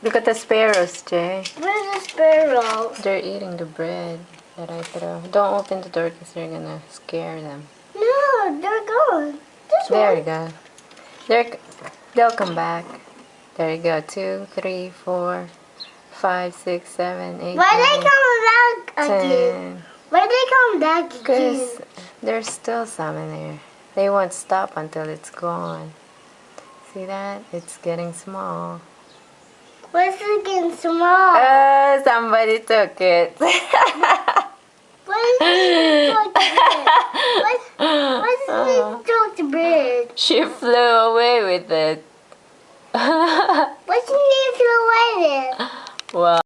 Look at the sparrows, Jay. Where's the sparrows? They're eating the bread that I throw. Don't open the door because they're gonna scare them. No, they're gone. There you go. They'll come back. There you go. 2, 3, 4, 5, 6, 7, 8, Why 9, they come back 10. again? Why they come back again? Because there's still some in there. They won't stop until it's gone. See that? It's getting small. What's it getting small? Somebody took it. What's it the bird? She flew away with it. What's the name to the wedding? Wow.